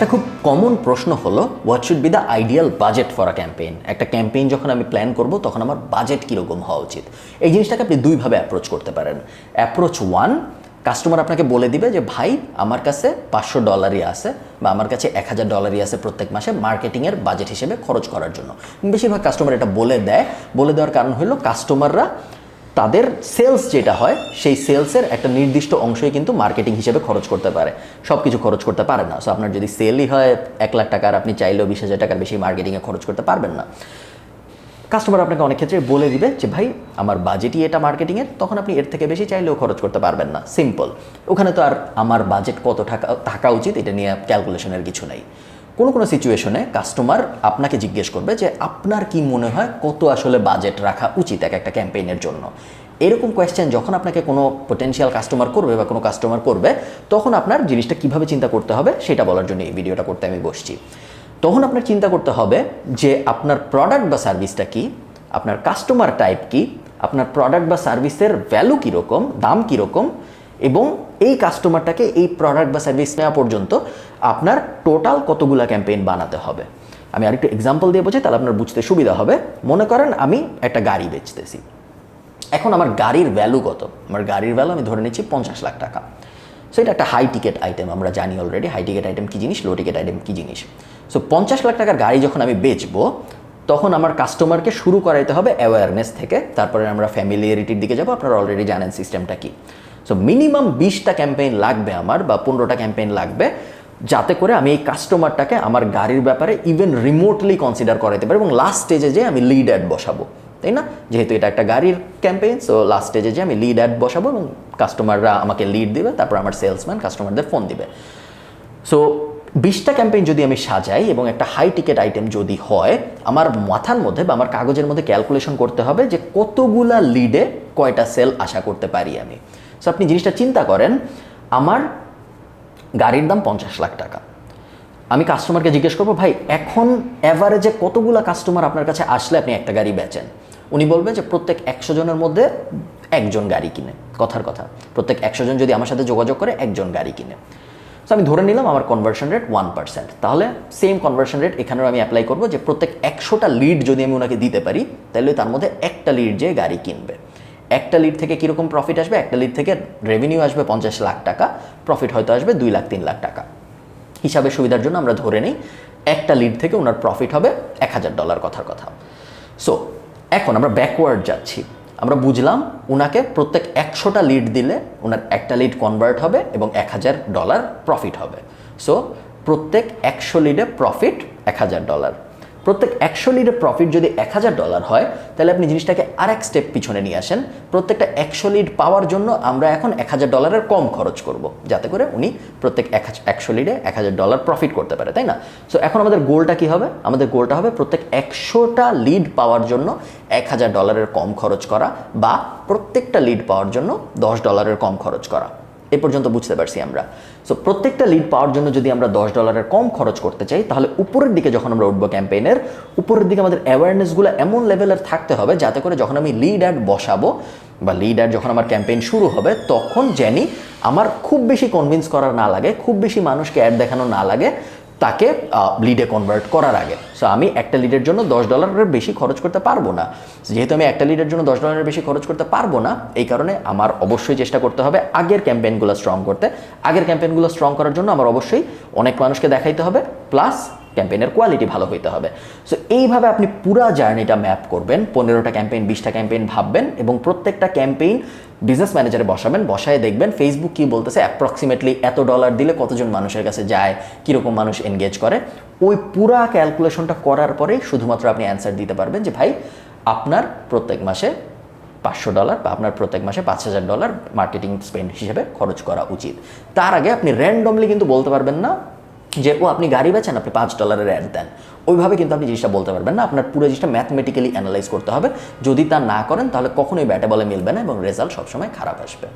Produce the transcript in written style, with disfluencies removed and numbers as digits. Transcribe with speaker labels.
Speaker 1: একটা খুব কমন প্রশ্ন হলো what should be the ideal budget for a campaign. একটা ক্যাম্পেইন যখন আমি প্ল্যান করব তখন আমার বাজেট কীরকম হওয়া উচিত। এই জিনিসটাকে আপনি দুইভাবে অ্যাপ্রোচ করতে পারেন। অ্যাপ্রোচ ওয়ান, কাস্টমার আপনাকে বলে দিবে যে ভাই আমার কাছে $500 আছে বা আমার কাছে $1000 আছে প্রত্যেক মাসে মার্কেটিংয়ের বাজেট হিসেবে খরচ করার জন্য। বেশিরভাগ কাস্টমার এটা বলে দেওয়ার কারণ হলো কাস্টমাররা তাদের সেলস যেটা হয় সেই সেলসের একটা নির্দিষ্ট অংশই কিন্তু মার্কেটিং হিসেবে খরচ করতে পারে, সব কিছু খরচ করতে পারে না। সো আপনার যদি সেলই হয় $1,00,000 আর আপনি চাইলেও 20,000 টাকার বেশি মার্কেটিংয়ে খরচ করতে পারবেন না। কাস্টমার আপনাকে অনেক ক্ষেত্রে বলে দিবে যে ভাই আমার বাজেটই এটা মার্কেটিংয়ের, তখন আপনি এর থেকে বেশি চাইলেও খরচ করতে পারবেন না। সিম্পল। ওখানে তো আর আমার বাজেট কত থাকা উচিত এটা নিয়ে ক্যালকুলেশনের কিছু নেই। কোনো সিচুয়েশনে কাস্টমার আপনাকে জিজ্ঞেস করবে যে আপনার কি মনে হয় কত আসলে বাজেট রাখা উচিত একটা ক্যাম্পেইনের জন্য। এরকম কোয়েশ্চেন যখন আপনাকে কোনো পটেনশিয়াল কাস্টমার করবে বা কোনো কাস্টমার করবে, তখন আপনার জিনিসটা কিভাবে চিন্তা করতে হবে সেটা বলার জন্য এই ভিডিওটা করতে আমি বসছি। তখন আপনার চিন্তা করতে হবে যে আপনার প্রোডাক্ট বা সার্ভিসটা কি, আপনার কাস্টমার টাইপ কি, আপনার প্রোডাক্ট বা সার্ভিসের ভ্যালু কীরকম, দাম কীরকম, এবং এই কাস্টমারটাকে এই প্রোডাক্ট বা সার্ভিস নেওয়া পর্যন্ত আপনার টোটাল কতগুলো ক্যাম্পেইন বানাতে হবে। আমি আরেকটু এক্সাম্পল দিয়ে বোঝাই, তাহলে আপনার বুঝতে সুবিধা হবে। মনে করেন আমি একটা গাড়ি বেচতেছি, এখন আমার গাড়ির ভ্যালু কত? আমার গাড়ির ভ্যালু আমি ধরে নিচ্ছি $50,00,000। সো এটা একটা হাই টিকেট আইটেম, আমরা জানি অলরেডি হাই টিকেট আইটেম কী জিনিস, লো টিকেট আইটেম কী জিনিস। সো $50,00,000 গাড়ি যখন আমি বেচবো, তখন আমার কাস্টমারকে শুরু করাইতে হবে অ্যাওয়ারনেস থেকে, তারপরে আমরা ফ্যামিলিয়ারিটির দিকে যাবো। আপনারা অলরেডি জানেন সিস্টেমটা কি। সো মিনিমাম 20টা ক্যাম্পেইন লাগবে আমার, বা 15টা ক্যাম্পেইন লাগবে, যাতে করে আমি এই কাস্টমারটাকে আমার গাড়ির ব্যাপারে ইভেন রিমোটলি কনসিডার করাইতে পারি, এবং লাস্ট স্টেজে যে আমি লিড অ্যাড বসাবো, তাই না? যেহেতু এটা একটা গাড়ির ক্যাম্পেইন, সো লাস্ট স্টেজে যে আমি লিড অ্যাড বসাবো এবং কাস্টমাররা আমাকে লিড দিবে, তারপর আমার সেলসম্যান কাস্টমারদের ফোন দিবে। সো 20টা ক্যাম্পেইন যদি আমি সাজাই এবং একটা হাই টিকেট আইটেম যদি হয়, আমার মাথার মধ্যে বা আমার কাগজের মধ্যে ক্যালকুলেশন করতে হবে যে কতগুলা লিডে কয়টা সেল আশা করতে পারি আমি। সো আপনি জিনিসটা চিন্তা করেন, আমার গাড়ির দাম $50,00,000। আমি কাস্টমারকে জিজ্ঞেস করবো ভাই এখন অ্যাভারেজে কতগুলা কাস্টমার আপনার কাছে আসলে আপনি একটা গাড়ি বেচেন? উনি বলবেন যে প্রত্যেক 100 জনের মধ্যে একজন গাড়ি কিনে। কথার কথা, প্রত্যেক 100 জন যদি আমার সাথে যোগাযোগ করে একজন গাড়ি কিনে। সো আমি ধরে নিলাম আমার কনভার্সন রেট 1%। তাহলে সেম কনভার্সন রেট এখানেও আমি অ্যাপ্লাই করবো যে প্রত্যেক 100টা লিড যদি আমি ওনাকে দিতে পারি, তাহলে তার মধ্যে একটা লিড যে গাড়ি কিনবে। একটা লিড থেকে কীরকম প্রফিট আসবে? একটা লিড থেকে রেভিনিউ আসবে $50,00,000, প্রফিট হয়তো আসবে $2,00,000-3,00,000। হিসাবের সুবিধার জন্য আমরা ধরে নিই একটা লিড থেকে ওনার প্রফিট হবে $1,000 কথার কথা। সো এখন আমরা ব্যাকওয়ার্ড যাচ্ছি। আমরা বুঝলাম ওনাকে প্রত্যেক 100টা লিড দিলে ওনার একটা লিড কনভার্ট হবে এবং $1,000 প্রফিট হবে। সো প্রত্যেক 100 লিডে প্রফিট $1,000। প্রত্যেক 100 লিডে প্রফিট যদি $1,000 হয়, তাহলে আপনি জিনিসটাকে আরেক স্টেপ পিছনে নিয়ে আসেন। প্রত্যেকটা 100 লিড পাওয়ার জন্য আমরা এখন $1,000 কম খরচ করব, যাতে করে উনি প্রত্যেক 100 লিডে $1,000 প্রফিট করতে পারে, তাই না? সো এখন আমাদের গোলটা কি হবে? আমাদের গোলটা হবে প্রত্যেক 100টা লিড পাওয়ার জন্য $1,000 কম খরচ করা, বা প্রত্যেকটা লিড পাওয়ার জন্য $10 কম খরচ করা। এ পর্যন্ত বুঝতে পারছি আমরা। সো প্রত্যেকটা লিড পাওয়ার জন্য যদি আমরা $10 কম খরচ করতে চাই, তাহলে উপরের দিকে যখন আমরা উঠবো ক্যাম্পেইনের উপরের দিকে আমাদের অ্যাওয়ারনেসগুলো এমন লেভেলের থাকতে হবে যাতে করে যখন আমি লিড অ্যাড বসাবো বা লিড অ্যাড যখন আমার ক্যাম্পেইন শুরু হবে, তখন জানি আমার খুব বেশি কনভিন্স করা না লাগে, খুব বেশি মানুষকে অ্যাড দেখানো না লাগে তাকে লিডে কনভার্ট করার আগে। সো আমি একটা লিডের জন্য $10 বেশি খরচ করতে পারবো না। যেহেতু আমি একটা লিডের জন্য $10 বেশি খরচ করতে পারবো না, এই কারণে আমার অবশ্যই চেষ্টা করতে হবে আগের ক্যাম্পেইনগুলো স্ট্রং করতে। আগের ক্যাম্পেইনগুলো স্ট্রং করার জন্য আমার অবশ্যই অনেক মানুষকে দেখাইতে হবে, প্লাস ক্যাম্পেইনের কোয়ালিটি ভালো হইতে হবে। সো এইভাবে আপনি পুরো জার্নিটা ম্যাপ করবেন। 15টা ক্যাম্পেইন, 20টা ক্যাম্পেইন ভাববেন এবং প্রত্যেকটা ক্যাম্পেইন বিজনেস ম্যানেজারে বসাবেন। বসায় দেখবেন ফেসবুক কী বলতেছে, অ্যাপ্রক্সিমেটলি এত ডলার দিলে কতজন মানুষের কাছে যায়, কীরকম মানুষ এনগেজ করে। ওই পুরা ক্যালকুলেশনটা করার পরেই শুধুমাত্র আপনি অ্যান্সার দিতে পারবেন যে ভাই আপনার প্রত্যেক মাসে $500 বা আপনার প্রত্যেক মাসে $5,000 মার্কেটিং স্পেন্ড হিসেবে খরচ করা উচিত। তার আগে আপনি র্যান্ডমলি কিন্তু বলতে পারবেন না যে আপনি গাড়ি বেচেন, আপনি $5 অ্যাড দেন। ওইভাবে কিন্তু আপনি জিনিসটা বলতে পারবেন না। আপনার পুরো জিনিসটা ম্যাথমেটিক্যালি অ্যানালাইজ করতে হবে। যদি তা না করেন তাহলে কখনোই ব্যাটে বলে মিলবে না এবং রেজাল্ট সবসময় খারাপ আসবে।